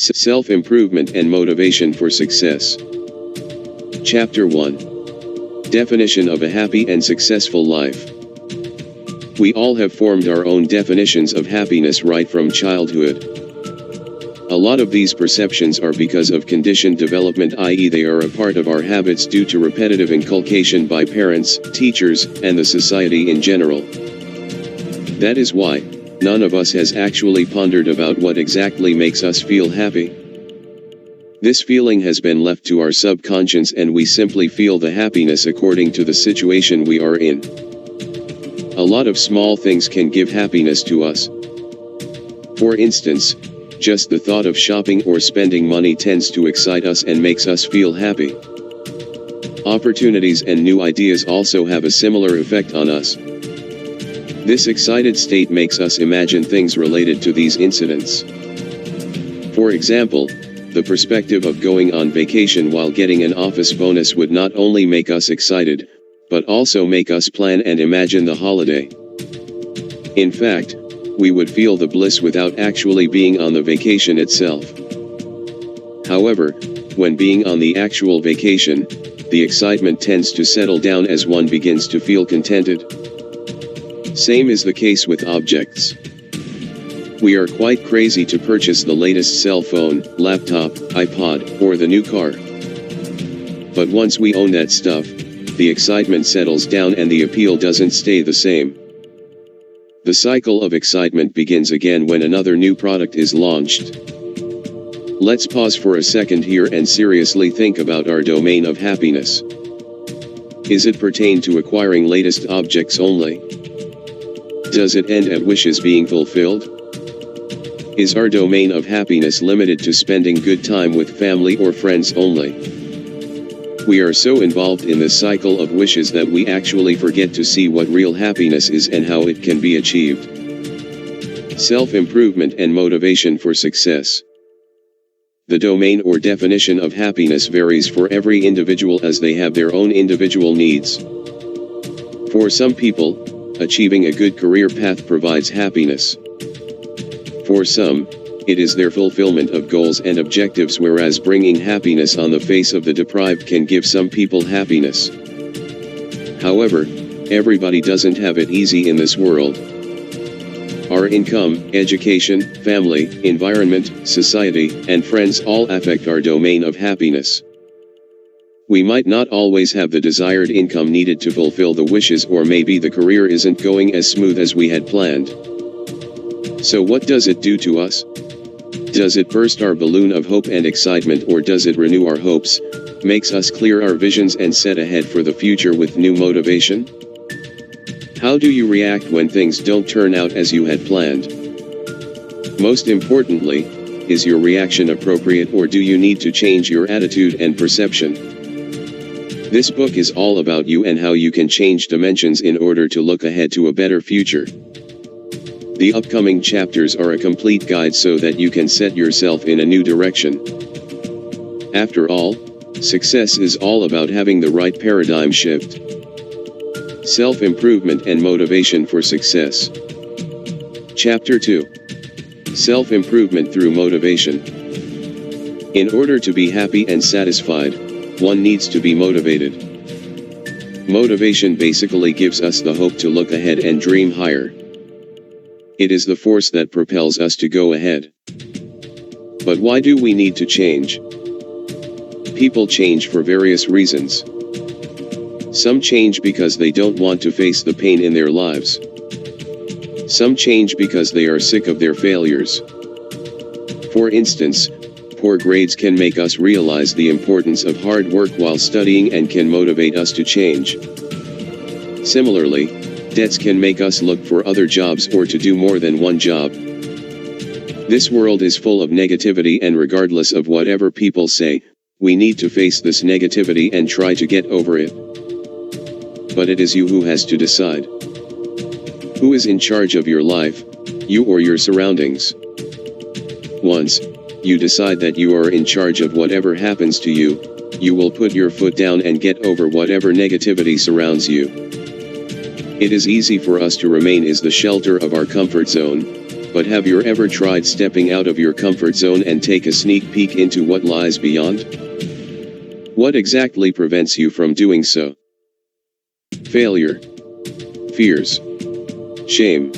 Self-improvement and motivation for success. Chapter 1. Definition of a happy and successful life. We all have formed our own definitions of happiness right from childhood. A lot of these perceptions are because of conditioned development, i.e. they are a part of our habits due to repetitive inculcation by parents, teachers, and the society in general. That is why none of us has actually pondered about what exactly makes us feel happy. This feeling has been left to our subconscious, and we simply feel the happiness according to the situation we are in. A lot of small things can give happiness to us. For instance, just the thought of shopping or spending money tends to excite us and makes us feel happy. Opportunities and new ideas also have a similar effect on us. This excited state makes us imagine things related to these incidents. For example, the perspective of going on vacation while getting an office bonus would not only make us excited, but also make us plan and imagine the holiday. In fact, we would feel the bliss without actually being on the vacation itself. However, when being on the actual vacation, the excitement tends to settle down as one begins to feel contented. Same is the case with objects. We are quite crazy to purchase the latest cell phone, laptop, iPod, or the new car. But once we own that stuff, the excitement settles down and the appeal doesn't stay the same. The cycle of excitement begins again when another new product is launched. Let's pause for a second here and seriously think about our domain of happiness. Is it pertain to acquiring latest objects only? Does it end at wishes being fulfilled? Is our domain of happiness limited to spending good time with family or friends only? We are so involved in this cycle of wishes that we actually forget to see what real happiness is and how it can be achieved. Self-improvement and motivation for success. The domain or definition of happiness varies for every individual as they have their own individual needs. For some people, achieving a good career path provides happiness. For some, it is their fulfillment of goals and objectives, whereas bringing happiness on the face of the deprived can give some people happiness. However, everybody doesn't have it easy in this world. Our income, education, family, environment, society, and friends all affect our domain of happiness. We might not always have the desired income needed to fulfill the wishes, or maybe the career isn't going as smooth as we had planned. So what does it do to us? Does it burst our balloon of hope and excitement, or does it renew our hopes, makes us clear our visions and set ahead for the future with new motivation? How do you react when things don't turn out as you had planned? Most importantly, is your reaction appropriate, or do you need to change your attitude and perception? This book is all about you and how you can change dimensions in order to look ahead to a better future. The upcoming chapters are a complete guide so that you can set yourself in a new direction. After all, success is all about having the right paradigm shift. Self-improvement and motivation for success. Chapter 2. Self-improvement through motivation. In order to be happy and satisfied, one needs to be motivated. Motivation basically gives us the hope to look ahead and dream higher. It is the force that propels us to go ahead. But why do we need to change? People change for various reasons. Some change because they don't want to face the pain in their lives. Some change because they are sick of their failures. For instance, poor grades can make us realize the importance of hard work while studying and can motivate us to change. Similarly, debts can make us look for other jobs or to do more than one job. This world is full of negativity, and regardless of whatever people say, we need to face this negativity and try to get over it. But it is you who has to decide. Who is in charge of your life, you or your surroundings? Once you decide that you are in charge of whatever happens to you, you will put your foot down and get over whatever negativity surrounds you. It is easy for us to remain in the shelter of our comfort zone, but have you ever tried stepping out of your comfort zone and take a sneak peek into what lies beyond? What exactly prevents you from doing so? Failure, fears, shame.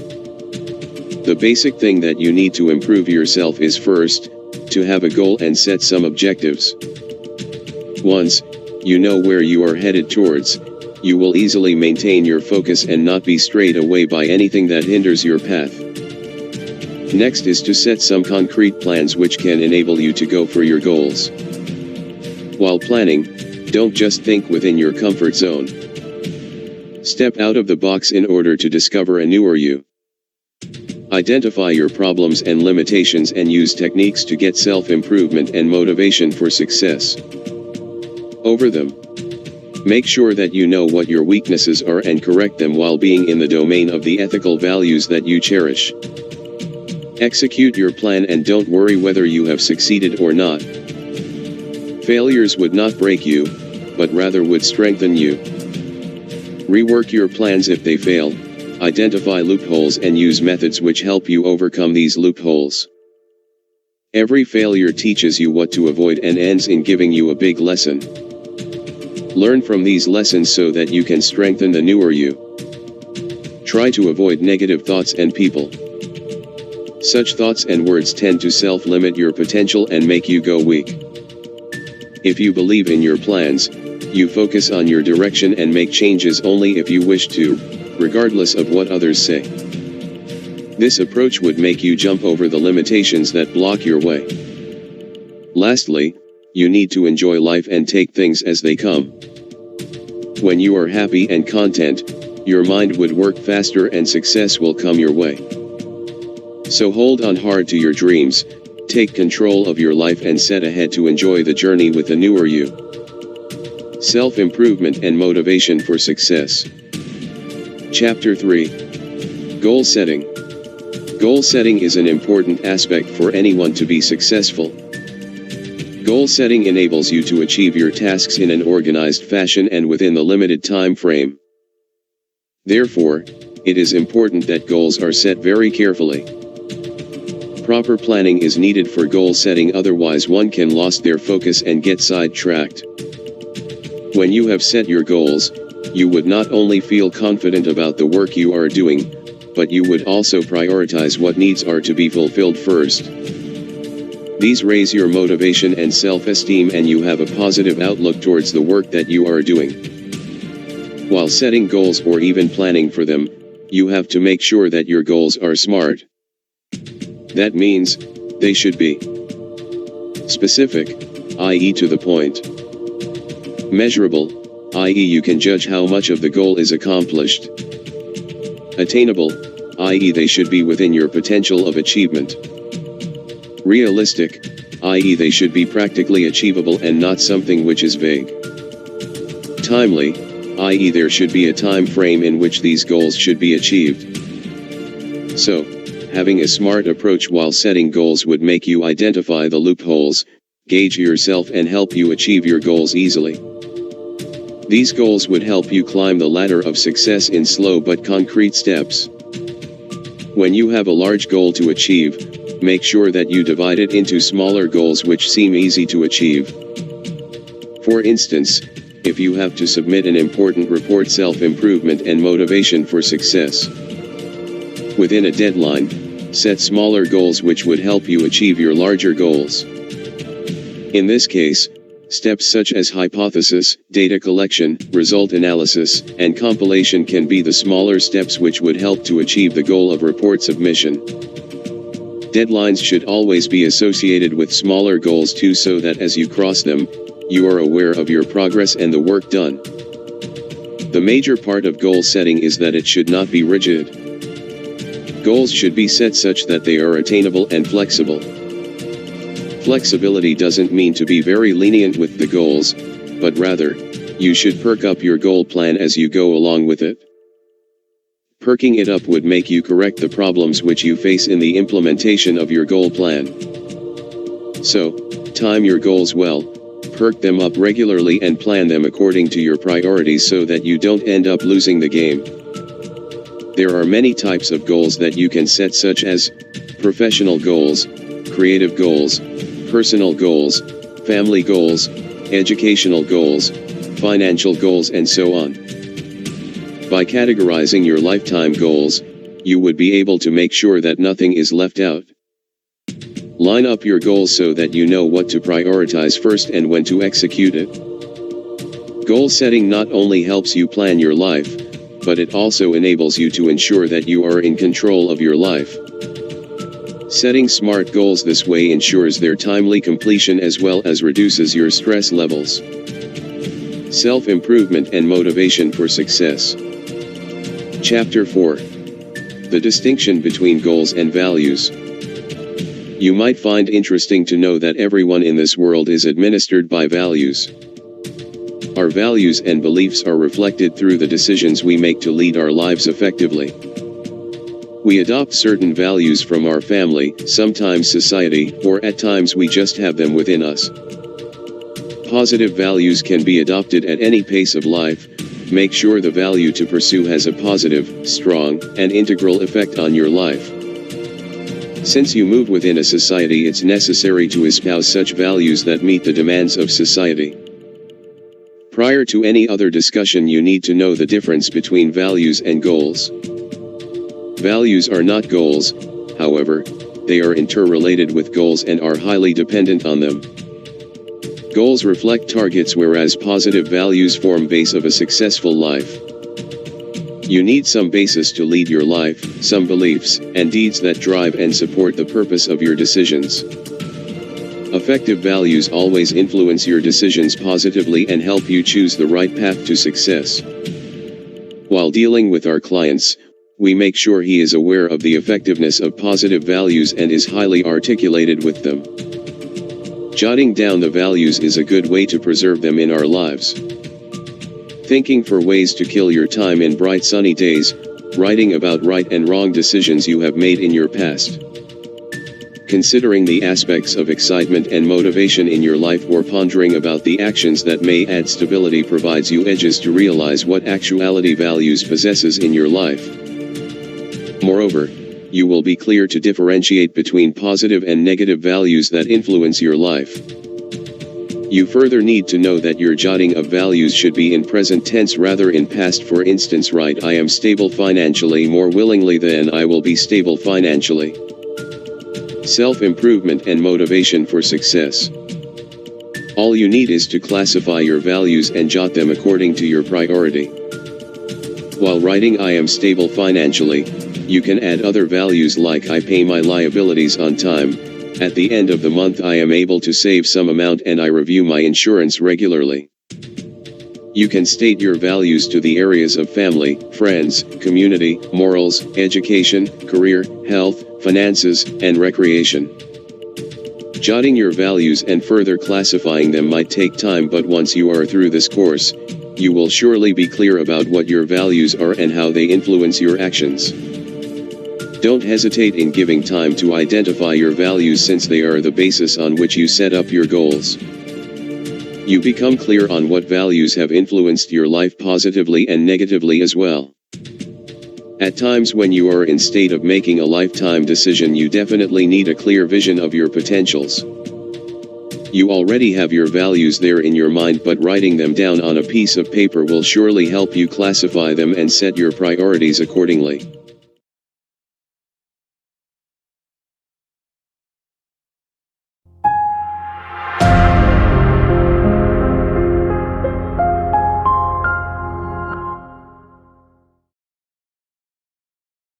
The basic thing that you need to improve yourself is first, to have a goal and set some objectives. Once you know where you are headed towards, you will easily maintain your focus and not be strayed away by anything that hinders your path. Next is to set some concrete plans which can enable you to go for your goals. While planning, don't just think within your comfort zone. Step out of the box in order to discover a newer you. Identify your problems and limitations and use techniques to get self-improvement and motivation for success. Over them. Make sure that you know what your weaknesses are and correct them while being in the domain of the ethical values that you cherish. Execute your plan and don't worry whether you have succeeded or not. Failures would not break you, but rather would strengthen you. Rework your plans if they fail, identify loopholes and use methods which help you overcome these loopholes. Every failure teaches you what to avoid and ends in giving you a big lesson. Learn from these lessons so that you can strengthen the newer you. Try to avoid negative thoughts and people. Such thoughts and words tend to self-limit your potential and make you go weak. If you believe in your plans, you focus on your direction and make changes only if you wish to, regardless of what others say. This approach would make you jump over the limitations that block your way. Lastly, you need to enjoy life and take things as they come. When you are happy and content, your mind would work faster and success will come your way. So hold on hard to your dreams, take control of your life and set ahead to enjoy the journey with the newer you. Self-improvement and motivation for success. Chapter 3. Goal setting. Goal setting is an important aspect for anyone to be successful. Goal setting enables you to achieve your tasks in an organized fashion and within the limited time frame. Therefore, it is important that goals are set very carefully. Proper planning is needed for goal setting, otherwise one can lose their focus and get sidetracked. When you have set your goals, you would not only feel confident about the work you are doing, but you would also prioritize what needs are to be fulfilled first. These raise your motivation and self-esteem and you have a positive outlook towards the work that you are doing. While setting goals or even planning for them, you have to make sure that your goals are SMART. That means, they should be specific, i.e. to the point. Measurable, i.e. you can judge how much of the goal is accomplished. Attainable, i.e. they should be within your potential of achievement. Realistic, i.e. they should be practically achievable and not something which is vague. Timely, i.e. there should be a time frame in which these goals should be achieved. So, having a SMART approach while setting goals would make you identify the loopholes, gauge yourself and help you achieve your goals easily. These goals would help you climb the ladder of success in slow but concrete steps. When you have a large goal to achieve, make sure that you divide it into smaller goals which seem easy to achieve. For instance, if you have to submit an important report, self-improvement and motivation for success. Within a deadline, set smaller goals which would help you achieve your larger goals. In this case, steps such as hypothesis, data collection, result analysis, and compilation can be the smaller steps which would help to achieve the goal of report submission. Deadlines should always be associated with smaller goals too, so that as you cross them, you are aware of your progress and the work done. The major part of goal setting is that it should not be rigid. Goals should be set such that they are attainable and flexible. Flexibility doesn't mean to be very lenient with the goals, but rather, you should perk up your goal plan as you go along with it. Perking it up would make you correct the problems which you face in the implementation of your goal plan. So, time your goals well, perk them up regularly and plan them according to your priorities so that you don't end up losing the game. There are many types of goals that you can set, such as professional goals, creative goals, personal goals, family goals, educational goals, financial goals, and so on. By categorizing your lifetime goals, you would be able to make sure that nothing is left out. Line up your goals so that you know what to prioritize first and when to execute it. Goal setting not only helps you plan your life, but it also enables you to ensure that you are in control of your life. Setting smart goals this way ensures their timely completion as well as reduces your stress levels. Self-improvement and motivation for success. Chapter 4. The distinction between goals and values. You might find interesting to know that everyone in this world is administered by values. Our values and beliefs are reflected through the decisions we make to lead our lives effectively. We adopt certain values from our family, sometimes society, or at times we just have them within us. Positive values can be adopted at any pace of life. Make sure the value to pursue has a positive, strong, and integral effect on your life. Since you move within a society, it's necessary to espouse such values that meet the demands of society. Prior to any other discussion, you need to know the difference between values and goals. Values are not goals, however, they are interrelated with goals and are highly dependent on them. Goals reflect targets, whereas positive values form base of a successful life. You need some basis to lead your life, some beliefs and deeds that drive and support the purpose of your decisions. Effective values always influence your decisions positively and help you choose the right path to success. While dealing with our clients, we make sure he is aware of the effectiveness of positive values and is highly articulated with them. Jotting down the values is a good way to preserve them in our lives. Thinking for ways to kill your time in bright sunny days, writing about right and wrong decisions you have made in your past. Considering the aspects of excitement and motivation in your life or pondering about the actions that may add stability provides you edges to realize what actuality values possesses in your life. Moreover, you will be clear to differentiate between positive and negative values that influence your life. You further need to know that your jotting of values should be in present tense rather in past. For instance, write, "I am stable financially more willingly than I will be stable financially." Self-improvement and motivation for success. All you need is to classify your values and jot them according to your priority. While writing "I am stable financially," you can add other values like "I pay my liabilities on time," "At the end of the month I am able to save some amount," and "I review my insurance regularly." You can state your values to the areas of family, friends, community, morals, education, career, health, finances, and recreation. Jotting your values and further classifying them might take time, but once you are through this course, you will surely be clear about what your values are and how they influence your actions. Don't hesitate in giving time to identify your values, since they are the basis on which you set up your goals. You become clear on what values have influenced your life positively and negatively as well. At times when you are in state of making a lifetime decision, you definitely need a clear vision of your potentials. You already have your values there in your mind, but writing them down on a piece of paper will surely help you classify them and set your priorities accordingly.